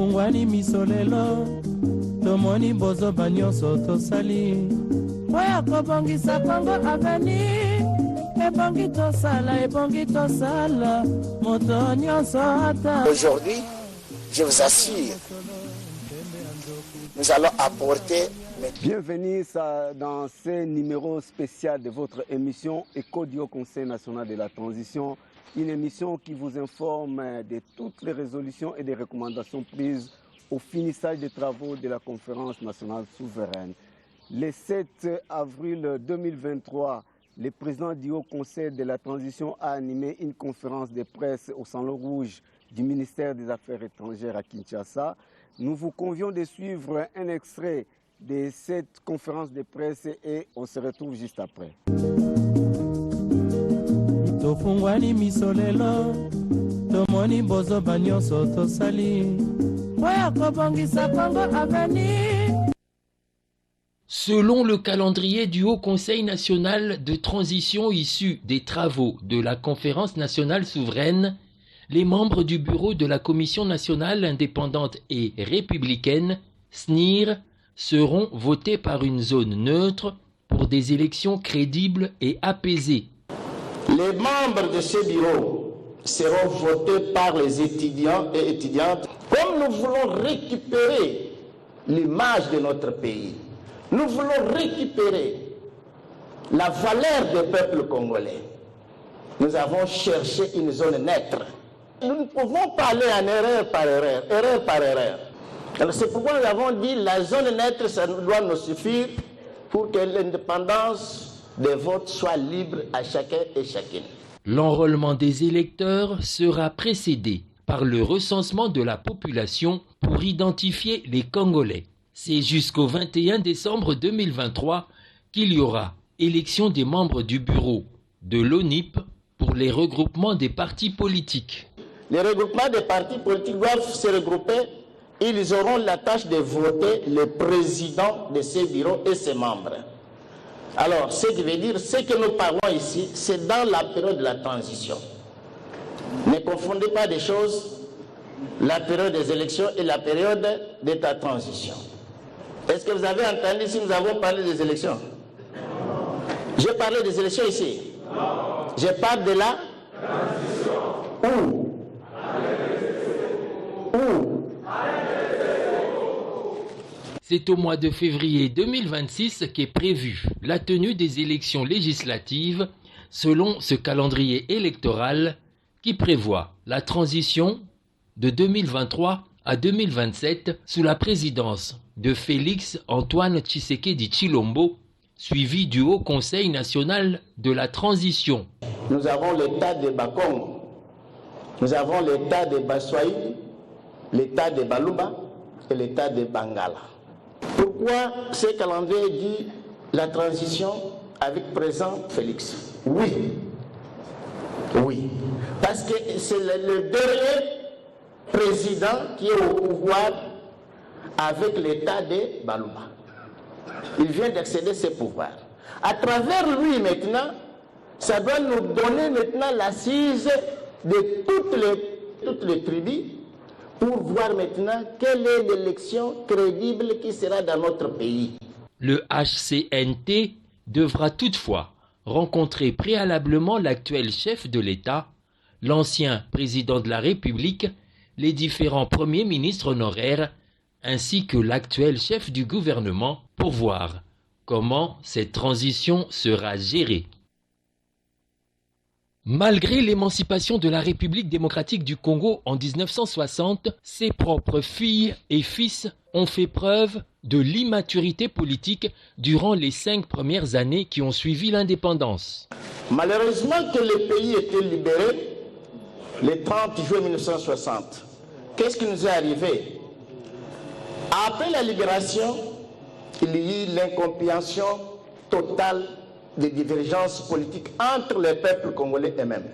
tofungwani misolelo tomoni bozo banyoso tosali oya kobongisa Kongo aveni ebongi tosala moto nyonso ata. Aujourd'hui, je vous assure, nous allons apporter. Bienvenue dans ce numéro spécial de votre émission Écho du Haut Conseil national de la transition, une émission qui vous informe de toutes les résolutions et des recommandations prises au finissage des travaux de la conférence nationale souveraine. Le 7 avril 2023, le président du Haut Conseil de la transition a animé une conférence de presse au Salon Rouge du ministère des Affaires étrangères à Kinshasa. Nous vous convions de suivre un extrait de cette conférence de presse et on se retrouve juste après. Tofungwani misolelo tomoni bozo banyoso tosali oya kobongisa Kongo aveni. Selon le calendrier du Haut Conseil national de transition issu des travaux de la Conférence nationale souveraine, les membres du bureau de la Commission nationale indépendante et républicaine, SNIR, seront votés par une zone neutre pour des élections crédibles et apaisées. Les membres de ce bureau seront votés par les étudiants et étudiantes. Comme nous voulons récupérer l'image de notre pays, nous voulons récupérer la valeur des peuples congolais. Nous avons cherché une zone neutre. Nous ne pouvons pas aller en erreur par erreur. Alors c'est pourquoi nous avons dit la zone neutre, ça doit nous suffire pour que l'indépendance des votes soit libre à chacun et chacune. L'enrôlement des électeurs sera précédé par le recensement de la population pour identifier les Congolais. C'est jusqu'au 21 décembre 2023 qu'il y aura élection des membres du bureau de l'ONIP pour les regroupements des partis politiques. Les regroupements des partis politiques doivent se regrouper. Ils auront la tâche de voter le président de ces bureaux et ses membres. Alors, ce qui veut dire, ce que nous parlons ici, c'est dans la période de la transition. Ne confondez pas des choses, la période des élections et la période de la transition. Est-ce que vous avez entendu si nous avons parlé des élections? J'ai parlé des élections ici. Je parle de la transition. Où? C'est au mois de février 2026 qu'est prévue la tenue des élections législatives selon ce calendrier électoral qui prévoit la transition de 2023 à 2027 sous la présidence de Félix Antoine Tshisekedi Tshilombo, suivi du Haut Conseil national de la transition. Nous avons l'état de Bakong, nous avons l'état de Baswaï, l'état de Baluba et l'état de Bangala. Pourquoi ce calendrier dit la transition avec présent Félix? Oui. Parce que c'est le dernier président qui est au pouvoir avec l'état de Baluba. Il vient d'accéder ses pouvoirs. À travers lui maintenant, ça doit nous donner maintenant l'assise de toutes les tribus pour voir maintenant quelle est l'élection crédible qui sera dans notre pays. Le HCNT devra toutefois rencontrer préalablement l'actuel chef de l'État, l'ancien président de la République, les différents premiers ministres honoraires, ainsi que l'actuel chef du gouvernement pour voir comment cette transition sera gérée. Malgré l'émancipation de la République démocratique du Congo en 1960, ses propres filles et fils ont fait preuve de l'immaturité politique durant les 5 premières années qui ont suivi l'indépendance. Malheureusement que le pays était libéré le 30 juin 1960. Qu'est-ce qui nous est arrivé? Après la libération, il y a eu l'incompréhension totale des divergences politiques entre les peuples congolais eux-mêmes,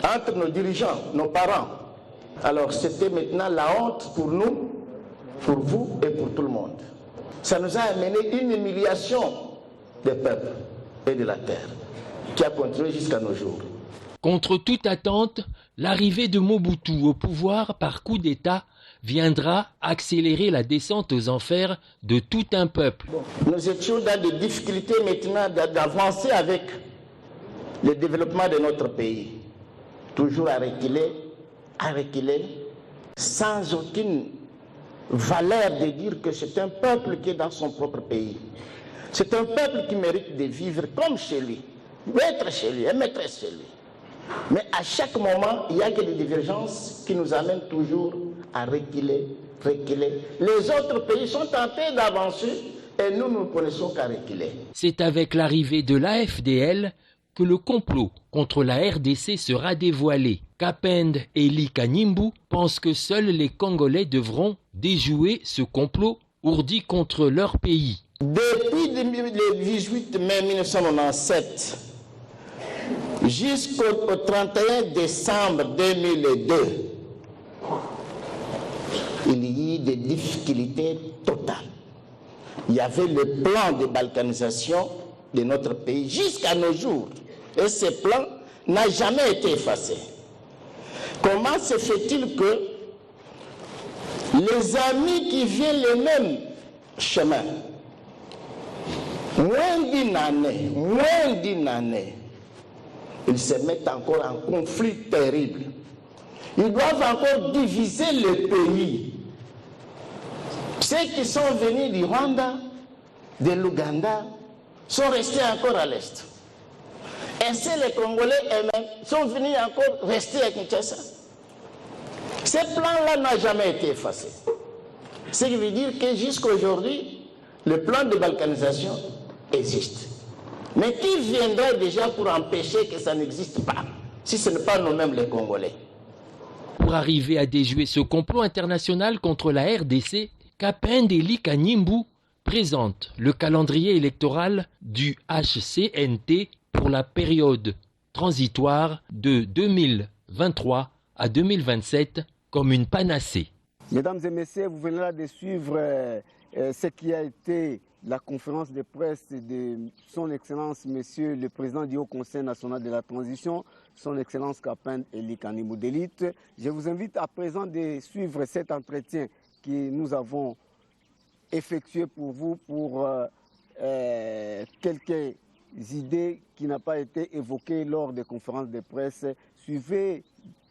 entre nos dirigeants, nos parents. Alors c'était maintenant la honte pour nous, pour vous et pour tout le monde. Ça nous a amené une humiliation des peuples et de la terre qui a continué jusqu'à nos jours. Contre toute attente, l'arrivée de Mobutu au pouvoir par coup d'État viendra accélérer la descente aux enfers de tout un peuple. Nous étions dans des difficultés maintenant d'avancer avec le développement de notre pays. Toujours à reculer, sans aucune valeur de dire que c'est un peuple qui est dans son propre pays. C'est un peuple qui mérite de vivre comme chez lui, être chez lui, être chez lui. Mais à chaque moment, il y a que des divergences qui nous amènent toujours à reculer. Les autres pays sont tentés d'avancer et nous ne connaissons qu'à reculer. C'est avec l'arrivée de l'AFDL que le complot contre la RDC sera dévoilé. Kapend et Ely Kanimbu pensent que seuls les Congolais devront déjouer ce complot ourdi contre leur pays. Depuis le 18 mai 1997 jusqu'au 31 décembre 2002, il y a eu des difficultés totales. Il y avait le plan de balkanisation de notre pays jusqu'à nos jours. Et ce plan n'a jamais été effacé. Comment se fait-il que les amis qui viennent le même chemin, moins d'une année, ils se mettent encore en conflit terrible. Ils doivent encore diviser le pays. Ceux qui sont venus du Rwanda, de l'Ouganda, sont restés encore à l'est. Ainsi, les Congolais eux-mêmes sont venus encore rester à Kinshasa. Ce plan-là n'a jamais été effacé. Ce qui veut dire que jusqu'à aujourd'hui, le plan de balkanisation existe. Mais qui viendra déjà pour empêcher que ça n'existe pas, si ce n'est pas nous-mêmes les Congolais? Pour arriver à déjouer ce complot international contre la RDC, Kapend et Ely Kanimbu présente le calendrier électoral du HCNT pour la période transitoire de 2023 à 2027 comme une panacée. Mesdames et messieurs, vous venez là de suivre ce qui a été la conférence de presse de son Excellence, Monsieur le Président du Haut Conseil national de la transition, son Excellence Kapend et Ely Kanimbu d'élite. Je vous invite à présent de suivre cet entretien que nous avons effectué pour vous pour quelques idées qui n'ont pas été évoquées lors des conférences de presse. Suivez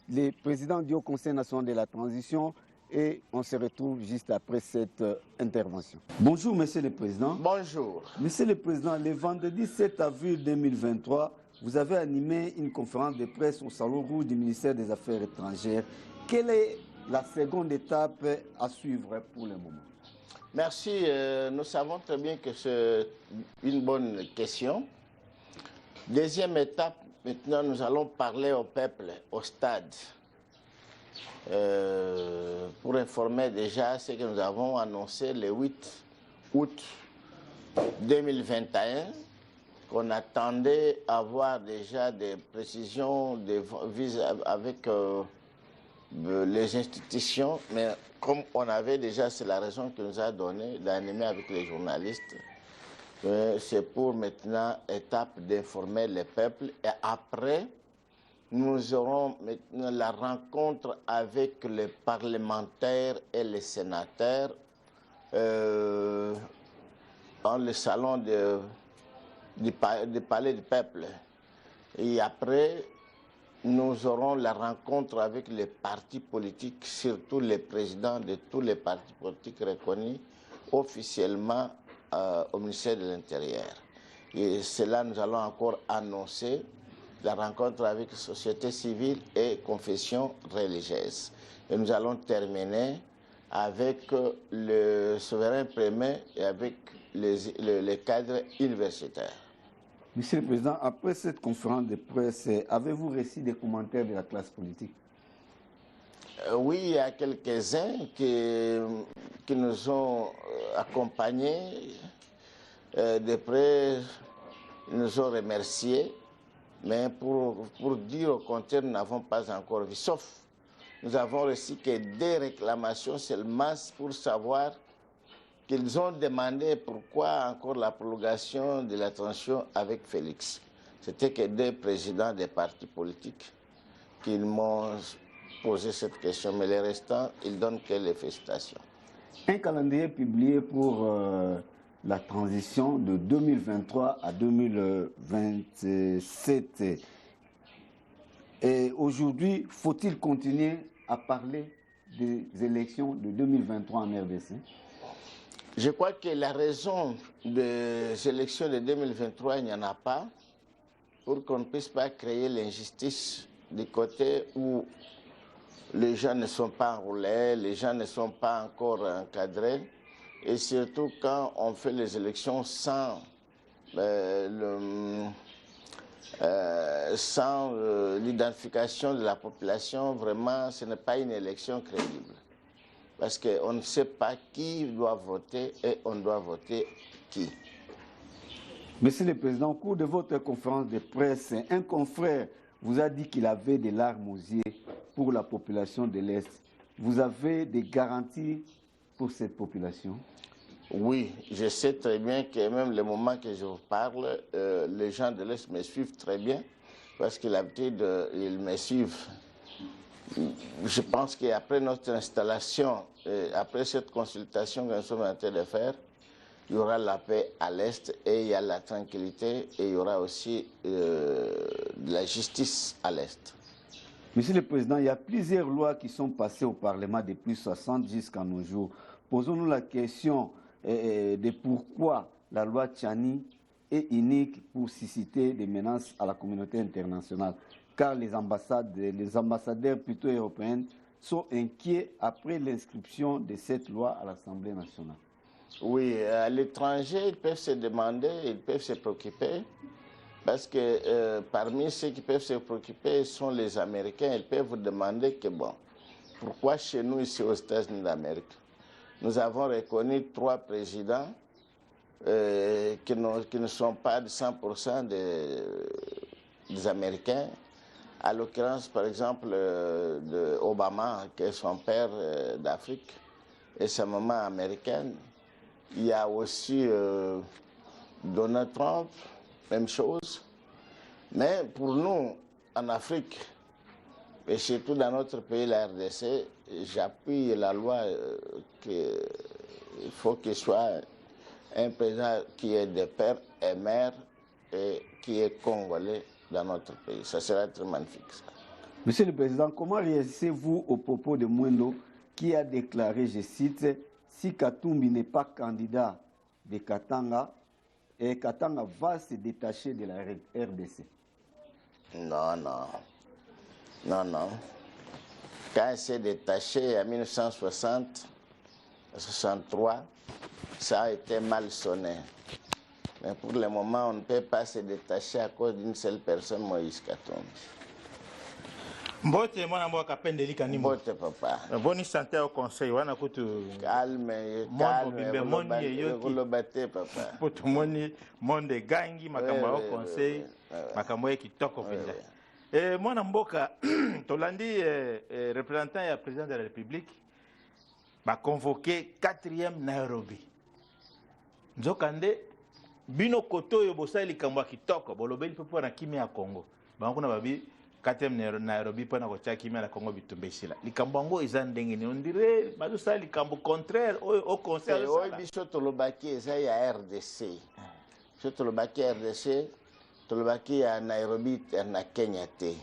le Président du Haut Conseil national de la transition et on se retrouve juste après cette intervention. Bonjour, Monsieur le Président. Bonjour. Monsieur le Président, le vendredi 7 avril 2023, vous avez animé une conférence de presse au Salon Rouge du ministère des Affaires étrangères. Quelle est la seconde étape à suivre pour le moment? Merci. Nous savons très bien que c'est une bonne question. Deuxième étape, maintenant nous allons parler au peuple, au stade. Pour informer déjà ce que nous avons annoncé le 8 août 2021, qu'on attendait avoir déjà des précisions avec les institutions, mais comme on avait déjà, c'est la raison qui nous a donné d'animer avec les journalistes. C'est pour maintenant étape d'informer le peuple et après, nous aurons maintenant la rencontre avec les parlementaires et les sénateurs dans le salon du palais du peuple. Et après, nous aurons la rencontre avec les partis politiques, surtout les présidents de tous les partis politiques reconnus officiellement au ministère de l'Intérieur. Et cela, nous allons encore annoncer la rencontre avec la société civile et confession religieuse. Et nous allons terminer avec le souverain premier et avec les cadres universitaires. Monsieur le Président, après cette conférence de presse, avez-vous reçu des commentaires de la classe politique? Oui, il y a quelques-uns qui nous ont accompagnés. De près, ils nous ont remerciés. Mais pour dire au contraire, nous n'avons pas encore vu. Sauf, nous avons reçu que des réclamations seulement pour savoir qu'ils ont demandé pourquoi encore la prolongation de la transition avec Félix. C'était que des présidents des partis politiques qui m'ont poser cette question, mais les restants, ils donnent que les félicitations. Un calendrier publié pour la transition de 2023 à 2027. Et aujourd'hui, faut-il continuer à parler des élections de 2023 en RDC? Je crois que la raison des élections de 2023, il n'y en a pas, pour qu'on ne puisse pas créer l'injustice du côté où les gens ne sont pas enrôlés, les gens ne sont pas encore encadrés, et surtout quand on fait les élections sans l'identification de la population, vraiment, ce n'est pas une élection crédible. Parce qu'on ne sait pas qui doit voter et on doit voter qui. Monsieur le Président, au cours de votre conférence de presse, un confrère vous a dit qu'il avait des larmes aux yeux pour la population de l'Est. Vous avez des garanties pour cette population? Oui, je sais très bien que même le moment que je vous parle, les gens de l'Est me suivent très bien parce qu'ils me suivent. Je pense qu'après notre installation, après cette consultation que nous sommes en train de faire, il y aura la paix à l'Est et il y a la tranquillité et il y aura aussi de la justice à l'Est. Monsieur le Président, il y a plusieurs lois qui sont passées au Parlement depuis 60 jusqu'à nos jours. Posons-nous la question de pourquoi la loi Tchani est unique pour susciter des menaces à la communauté internationale. Car les ambassadeurs plutôt européens sont inquiets après l'inscription de cette loi à l'Assemblée nationale. Oui, à l'étranger, ils peuvent se demander, ils peuvent se préoccuper, parce que parmi ceux qui peuvent se préoccuper sont les Américains. Ils peuvent vous demander que, bon, pourquoi chez nous, ici aux États-Unis d'Amérique, nous avons reconnu 3 présidents qui ne sont pas de 100% des Américains. À l'occurrence, par exemple, de Obama, qui est son père d'Afrique, et sa maman américaine. Il y a aussi Donald Trump, même chose. Mais pour nous, en Afrique, et surtout dans notre pays, la RDC, j'appuie la loi qu'il faut qu'il soit un président qui est de père et mère et qui est congolais dans notre pays. Ça sera très magnifique. Ça. Monsieur le Président, comment réagissez-vous au propos de Mwendo qui a déclaré, je cite, si Katumbi n'est pas candidat de Katanga, et Katanga va se détacher de la RDC? Non, non. Non, non. Quand il s'est détaché en 1960, 63, ça a été mal sonné. Mais pour le moment, on ne peut pas se détacher à cause d'une seule personne, Moïse Katumbi. Mbote mwana mboka pendeli kanimo. Mbote papa. Boni santé au conseil wana kutu calme bate papa. Kutu moni monde gangi makambo au conseil makambo kitoko penza. Mwana mboka tolandi représentant ya président de la République ba convoqué 4e Nairobi. Nzokande bino koto yo bosali kambo kitoko bolobeli pepo na kimia ya Congo. Bango na babi 4e Nairobi pona ko chaki mela Congo bitumbesila likambo ngo eza ndenge ni ondire bazo sala likambo contraire au conseil o biso tolobaki eza ya RDC biso tolobaki RDC tolobaki ya Nairobi na Kenya te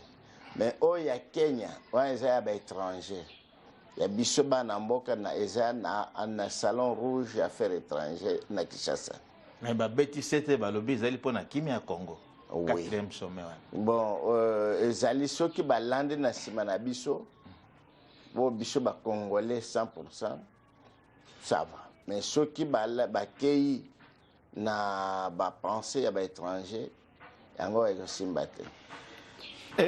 mais o ya Kenya wa eza ya ba étranger ya biso bana mboka na eza na salon rouge affaires étrangères na Kinshasa mais ba beti sete balobi ezali pona kimia ya Congo. Oui. 4e sommet. Bon, ezali soki balande na sima na biso, bo biso ba Congolais 100%, ça va. Mais soki bakei na ba pensée ya ba étranger, yango ekosimba te.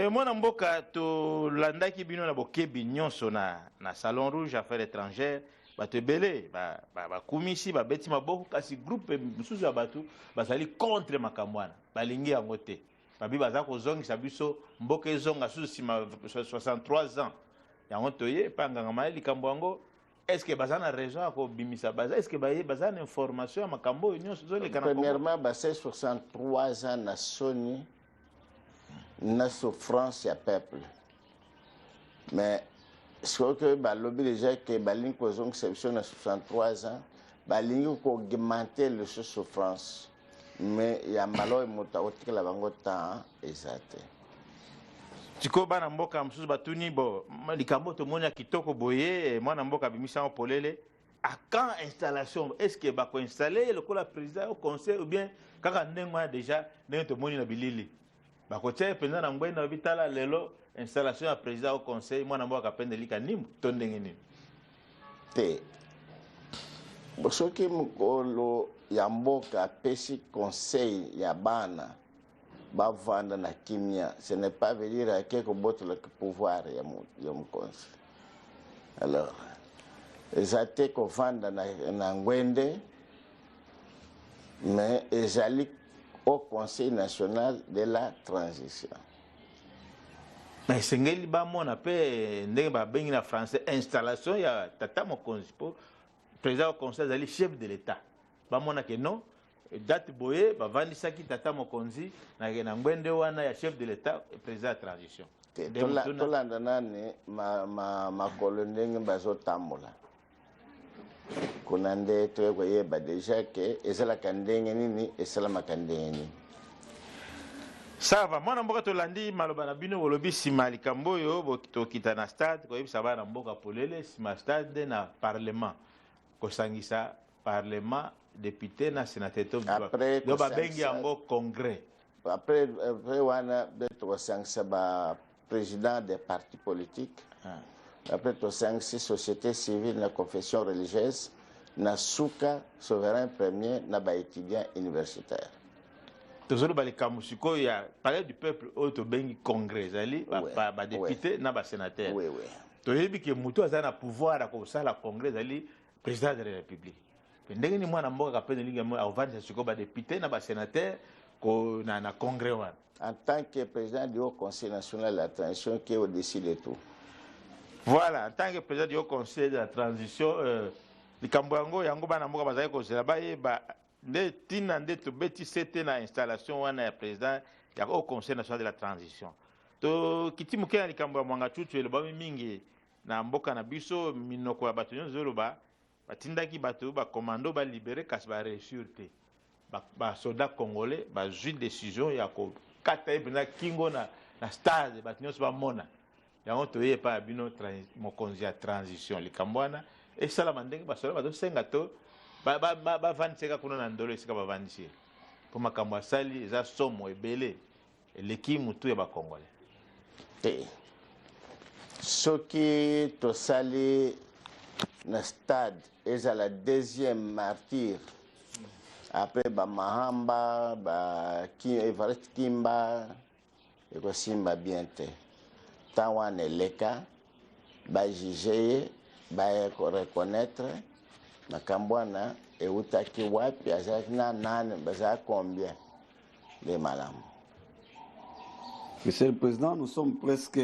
Mwana mboka to landaki bino na bokebi nyonso na salon rouge affaires étrangères. Bato ebele bakumisi babeti maboko kasi groupe mususu ya bato bazali contre makambo wana balingi yango te babi baza kozongisa biso mboka ezonga susu sima 63 ans yango toye panganga mayeli likambo yango est-ce que baza na raison ya kobimisa baza est-ce que baza na information ya makambo oyo nyonso ezolekana? Premièrement, basa 63 ans na soni na souffrance ya peuple, mais ce que balobi déjà que balingi kozonga exception à 63 ans balingi ko augmenter le souffrance mais ya malo mota otikela bango temps exact. Tiko bana mboka msusu batuni bo likambo to mona kitoko boye mwana mboka bimisa polele à quand installation est-ce que ba ko installer le ko la président au conseil ou bien kaka ndengwa déjà ndenge to moni na bilili ba ko tse président na ngwena bitala lelo installation ya président au conseil mwana mboka pende lika nimu to ndenge nini te bosoki mukolo ya mboka pesi conseil ya bana bavanda na kimia, ce n'est pas venir à quelque botte le pouvoir ya mon conseil. Alors, ils étaient qu'on vanda na ngwende, mais ils allaient au Conseil national de la transition. Mais c'est ngeli ba mona pe ndenge ba bengi na français installation ya tata mokonzi po président au conseil ali chef de l'état. Ba mona que non date boye bavandisaki tata mokonzi na ngwende wana ya chef de l'état président de transition tolanda nani makolo ndenge bazotambola kuna nde toyeba deja ke ezalaka ndenge nini esalamaka ndenge nini. Sava mwana mboka tolandi maloba na bino bolobi nsima likambo oyo tokita na stade koyebisa bana mboka polele nsima stade na parlement kosangisa parlement député na sénateur to do babengi yango congrès après wana beto sangisa ba président des partis politiques après to sangisa société civile na confession religieuse na suka souverain premier na ba étudiant universitaire tozolo balikamu siko ya palais du peuple oyo to bengi congrès ali ba député na ba sénateur oui oui toyebi ke mutu azana pouvoir à kosala congrès ali président de la république ndenge ni mwana mboka kapende linga mo avandi siko ba député na ba sénateur ko na congrès wana en tant que président du Haut Conseil national de la transition qui est au-dessus de tout. Voilà, en tant que président du Haut Conseil de la transition likambo yango bana mboka bazali kozela bayeba nde tina nde to beti sete na installation wana ya président ya Haut Conseil national de la transition to kitimuke na likambo ya mwanga chuchu ele ba mingi na mboka na biso minoko ya bato nyonso zoloba batindaki bato ba commando ba libérer kasi ba réussir te ba soldats congolais ba juge décision ya ko kata ebina kingo na stade bato nyonso ba mona yango toye pa bino mokonzi ya transition likambo wana esala mandenge ba soldats bato senga to ba vandiseka kuna na ndolo esika ba vandisi po makambo asali eza somo ebele eleki mutu ya ba congolais te soki tosali na stade eza la deuxième martyr après ba Mahamba ba Evariste Kimba eko simba bien te tawana eleka ba juger ba reconnaître makambo wana eutaki wapi azalaki na nani baza combien de malamu. Monsieur le Président, nous sommes presque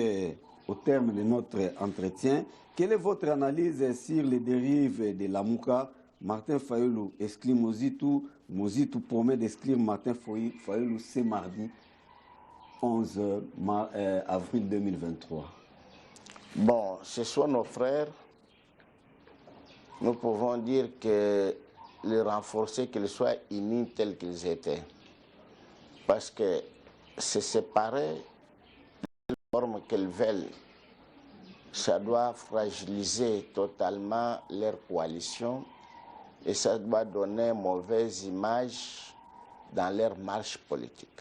au terme de notre entretien. Quelle est votre analyse sur les dérives de Lamuka? Martin Fayulu exclut Mozitu, Mozitu promet d'exclure Martin Fayulu ce mardi 11 avril 2023. Bon, ce sont nos frères. Nous pouvons dire que les renforcer, qu'ils soient unis tels qu'ils étaient. Parce que se séparer de la forme qu'ils veulent, ça doit fragiliser totalement leur coalition et ça doit donner une mauvaise image dans leur marche politique.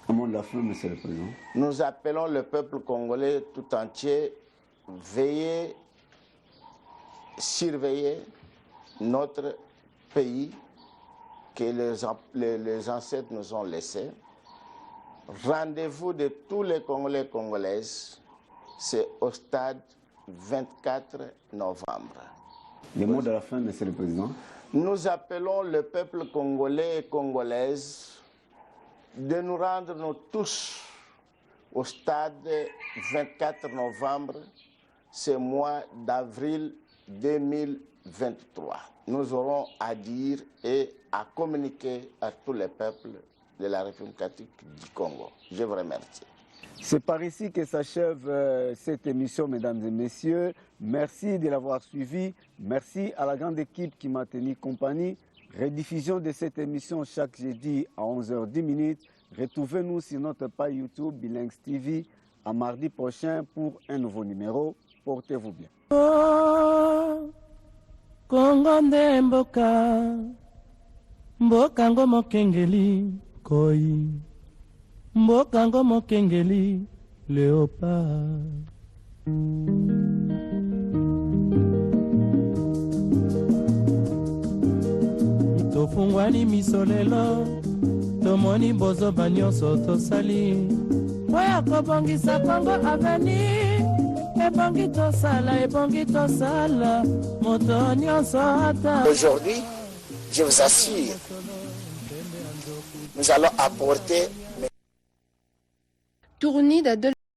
Au mot de la fin, Monsieur le Président. Nous appelons le peuple congolais tout entier, veiller, surveiller notre pays que les ancêtres nous ont laissé. Rendez-vous de tous les Congolais et Congolaises, c'est au stade 24 novembre. Le mot de la fin, Monsieur le Président. Nous appelons le peuple congolais et congolaise de nous rendre nous tous au stade 24 novembre, ce mois d'avril 2023. Nous aurons à dire et à communiquer à tous les peuples de la République du Congo. Je vous remercie. C'est par ici que s'achève cette émission, mesdames et messieurs. Merci de l'avoir suivi. Merci à la grande équipe qui m'a tenu compagnie. Rediffusion de cette émission chaque jeudi à 11h10. Retrouvez-nous sur notre page YouTube Bilingues TV à mardi prochain pour un nouveau numéro. Portez-vous bien. Kongo nde mboka mboka ngo mokengeli koi mboka ngo mokengeli léopard. Tofungwani misolelo tomoni bozoba nyonso tosali oya kobongisa Kongo aveni ebongi tosala moto nyonso ata. Aujourd'hui, je vous assure, nous allons apporter Tournée